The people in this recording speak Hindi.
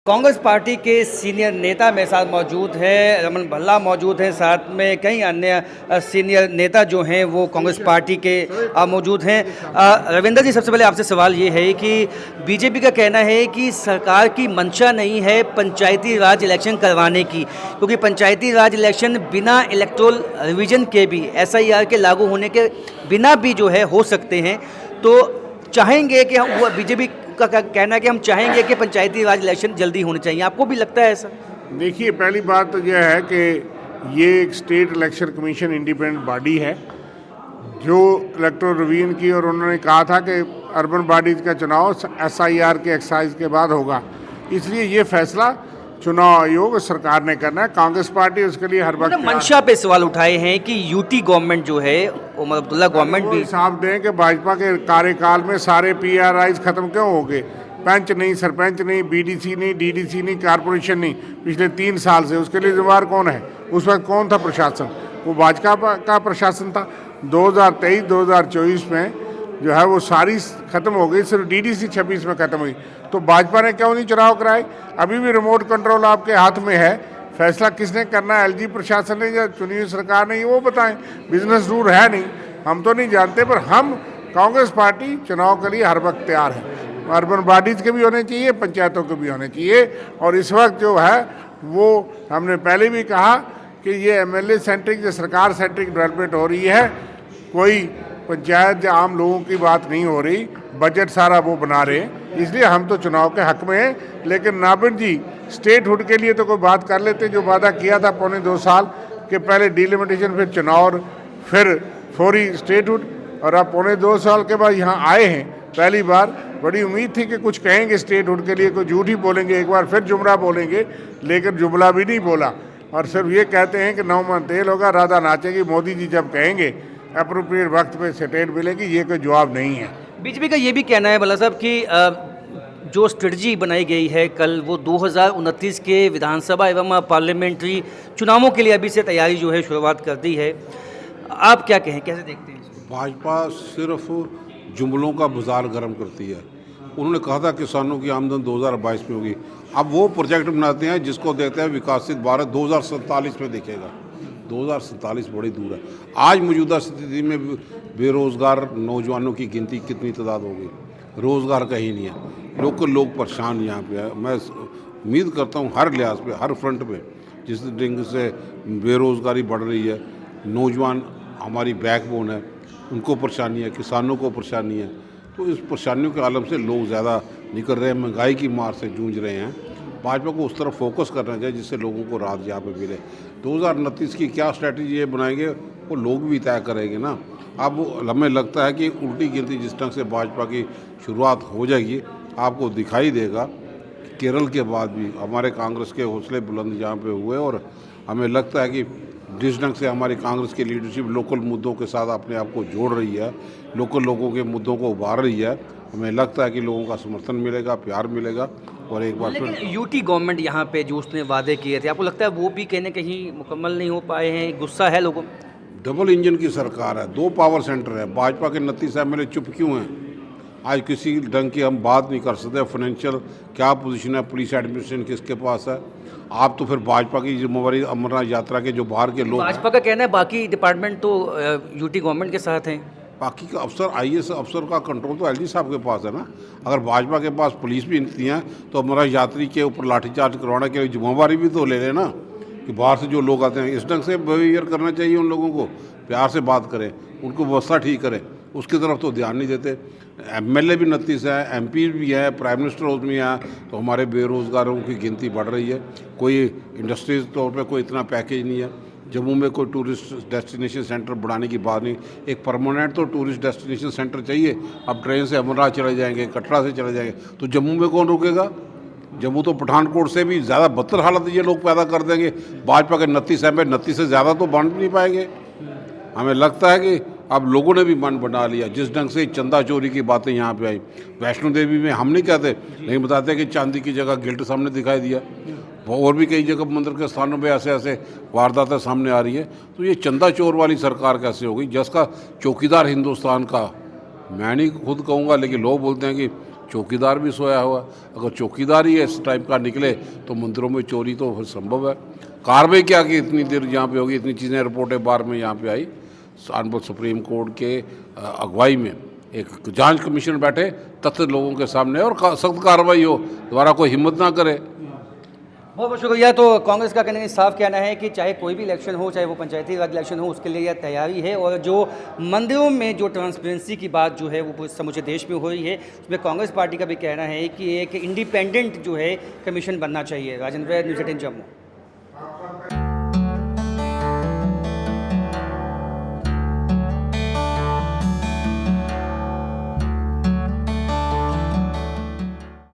कांग्रेस पार्टी के सीनियर नेता मेरे साथ मौजूद है, रमन भल्ला मौजूद हैं, साथ में कई अन्य सीनियर नेता जो हैं वो कांग्रेस पार्टी के मौजूद हैं। रविंदर जी, सबसे पहले आपसे सवाल ये है कि बीजेपी का कहना है कि सरकार की मंशा नहीं है पंचायती राज इलेक्शन करवाने की, क्योंकि पंचायती राज इलेक्शन बिना इलेक्टोरल रिवीजन के भी एसआईआर के लागू होने के बिना भी जो है हो सकते हैं। तो चाहेंगे कि हम वो बीजेपी का कहना है कि हम चाहेंगे कि पंचायती राज इलेक्शन जल्दी होने चाहिए। आपको भी लगता है ऐसा? देखिए, पहली बात तो यह है कि ये एक state election commission independent body है जो इलेक्टोरल रिवीजन की, और उन्होंने कहा था कि अर्बन बॉडीज़ का चुनाव एसआईआर के एक्सरसाइज के बाद होगा। इसलिए ये फैसला चुनाव आयोग और सरकार ने करना है। कांग्रेस पार्टी उसके लिए हर वक्त मंशा पे सवाल उठाए हैं कि यूटी गवर्नमेंट जो है, उमर अब्दुल्ला गवर्नमेंट भी हिसाब दें कि भाजपा के कार्यकाल में सारे पीआरआईज खत्म क्यों हो गए। पंच नहीं, सरपंच नहीं, बीडीसी नहीं, डीडीसी नहीं, कारपोरेशन नहीं, पिछले 3 साल से। उसके लिए जिम्मेदार कौन है? उस वक्त कौन था प्रशासन? वो भाजपा का प्रशासन था। 2023-2024 में जो है वो सारी खत्म हो गई, सिर्फ डीडीसी 26 में खत्म हुई। तो भाजपा ने क्यों नहीं चुनाव कराए? अभी भी रिमोट कंट्रोल आपके हाथ में है। फैसला किसने करना है, एलजी प्रशासन ने या चुनी हुई सरकार ने, वो बताएं। बिजनेस रूल है नहीं, हम तो नहीं जानते, पर हम कांग्रेस पार्टी चुनाव के लिए हर वक्त तैयार है। अर्बन बॉडीज़ के भी होने चाहिए, पंचायतों के भी होने चाहिए। और इस वक्त जो है वो हमने पहले भी कहा कि ये एमएलए सेंट्रिक या सरकार सेंट्रिक डेवलपमेंट हो रही है। कोई पंचायत या आम लोगों की बात नहीं हो रही, बजट सारा वो बना रहे हैं। इसलिए हम तो चुनाव के हक में हैं। लेकिन नाबिन जी, स्टेट हुड के लिए तो कोई बात कर लेते। जो वादा किया था 2.25 साल के पहले डिलिमिटेशन, फिर चुनाव, फिर फौरी स्टेट हुड, और अब 2.25 साल के बाद यहाँ आए हैं पहली बार। बड़ी उम्मीद थी कि कुछ कहेंगे स्टेट हुड के लिए, कोई झूठ ही बोलेंगे, एक बार फिर जुमला बोलेंगे, लेकिन जुमला भी नहीं बोला। और सिर्फ ये कहते हैं कि 9 मन तेल होगा, राधा नाचेगी। मोदी जी जब कहेंगे अप्रोप्रिएट वक्त पे स्टेट मिलेगी, ये कोई जवाब नहीं है। बीजेपी का ये भी कहना है भल्ला साहब कि जो स्ट्रेटजी बनाई गई है कल, वो 2029 के विधानसभा एवं पार्लियामेंट्री चुनावों के लिए अभी से तैयारी जो है शुरुआत कर दी है। आप क्या कहें, कैसे देखते हैं इसको? भाजपा सिर्फ जुमलों का बाजार गर्म करती है। उन्होंने कहा था किसानों की आमदन 2022 में होगी। अब वो प्रोजेक्ट बनाते हैं जिसको देखते हैं विकसित भारत 2047 में दिखेगा। 2047 बड़ी दूर है। आज मौजूदा स्थिति में बेरोज़गार नौजवानों की गिनती कितनी तादाद होगी? रोज़गार कहीं नहीं है। लोग परेशान यहाँ पे है। मैं उम्मीद करता हूँ हर लिहाज पे, हर फ्रंट पे, जिस ढंग से बेरोज़गारी बढ़ रही है, नौजवान हमारी बैकबोन है, उनको परेशानी है, किसानों को परेशानी है। तो इस परेशानियों के आलम से लोग ज़्यादा निकल रहे हैं, महंगाई की मार से जूझ रहे हैं। भाजपा को उस तरफ फोकस करना चाहिए जिससे लोगों को राहत यहाँ पे मिले। 2029 की क्या स्ट्रैटेजी ये बनाएंगे वो लोग भी तय करेंगे ना। अब हमें लगता है कि उल्टी गिनती जिस ढंग से भाजपा की शुरुआत हो जाएगी, आपको दिखाई देगा। केरल के बाद भी हमारे कांग्रेस के हौसले बुलंद यहाँ पे हुए, और हमें लगता है कि जिस ढंग से हमारी कांग्रेस की लीडरशिप लोकल मुद्दों के साथ अपने आप को जोड़ रही है, लोकल लोगों के मुद्दों को उभार रही है, हमें लगता है कि लोगों का समर्थन मिलेगा, प्यार मिलेगा। और एक बार लेकिन यूटी गवर्नमेंट यहाँ पे जो उसने वादे किए थे, आपको लगता है वो भी कहीं ना कहीं मुकम्मल नहीं हो पाए हैं? गुस्सा है लोगों? डबल इंजन की सरकार है, 2 पावर सेंटर है। भाजपा के 29 एमएलए चुप क्यों हैं? आज किसी ढंग की हम बात नहीं कर सकते। फाइनेंशियल क्या पोजीशन है, पुलिस एडमिनिस्ट्रेशन किसके पास है? आप तो फिर भाजपा की जिम्मेवारी अमरनाथ यात्रा के जो बाहर के लोग, भाजपा का कहना है बाकी डिपार्टमेंट तो यूटी गवर्नमेंट के साथ हैं। बाकी का अफसर, आईएएस अफसर का कंट्रोल तो एलजी साहब के पास है ना। अगर भाजपा के पास पुलिस भी नहीं है तो अमरनाथ यात्री के ऊपर लाठीचार्ज करवाने के लिए जिम्मेवारी भी तो ले लेना, कि बाहर से जो लोग आते हैं। इस ढंग से बिहेवियर करना चाहिए उन लोगों को। प्यार से बात करें, उनको व्यवस्था ठीक करें, उसकी तरफ तो ध्यान नहीं देते। एमएलए भी 29 है, एमपी भी है, प्राइम मिनिस्टर हाउस में है, तो हमारे बेरोज़गारों की गिनती बढ़ रही है। कोई इंडस्ट्रीज तौर पे कोई इतना पैकेज नहीं है। जम्मू में कोई टूरिस्ट डेस्टिनेशन सेंटर बढ़ाने की बात नहीं। एक परमानेंट तो टूरिस्ट डेस्टिनेशन सेंटर चाहिए। अब ट्रेन से अमरनाथ चले जाएंगे, कटरा से चले जाएंगे, तो जम्मू में कौन रुकेगा? जम्मू तो पठानकोट से भी ज़्यादा बदतर हालत ये लोग पैदा कर देंगे। भाजपा के 29 एमएलए 29 से ज़्यादा तो बांट नहीं पाएंगे। हमें लगता है कि अब लोगों ने भी मन बना लिया। जिस ढंग से चंदा चोरी की बातें यहाँ पे आई, वैष्णो देवी में हम नहीं कहते, नहीं बताते कि चांदी की जगह गिल्ट सामने दिखाई दिया। और भी कई जगह मंदिर के स्थानों पे ऐसे ऐसे वारदातें सामने आ रही है। तो ये चंदा चोर वाली सरकार कैसे होगी, जिसका चौकीदार हिंदुस्तान का मैं नहीं खुद कहूँगा, लेकिन लोग बोलते हैं कि चौकीदार भी सोया हुआ। अगर चौकीदार ही इस टाइप का निकले तो मंदिरों में चोरी तो फिर संभव है। कार्रवाई क्या कि इतनी देर यहाँ पे होगी, इतनी चीज़ें रिपोर्टें बार में यहाँ पे आई। ऑनरेबल सुप्रीम कोर्ट के अगुवाई में एक जांच कमीशन बैठे, तथ्य लोगों के सामने और सख्त कार्रवाई हो, दोबारा कोई हिम्मत ना करे। बहुत बहुत शुक्रिया। तो कांग्रेस का कहना साफ कहना है कि चाहे कोई भी इलेक्शन हो, चाहे वो पंचायती राज इलेक्शन हो, उसके लिए यह तैयारी है। और जो मंदिरों में जो ट्रांसपेरेंसी की बात जो है वो समूचे देश में हो रही है, उसमें कांग्रेस पार्टी का भी कहना है कि एक इंडिपेंडेंट जो है कमीशन बनना चाहिए। राजेंद्र, न्यूज़ 18 जम्मू।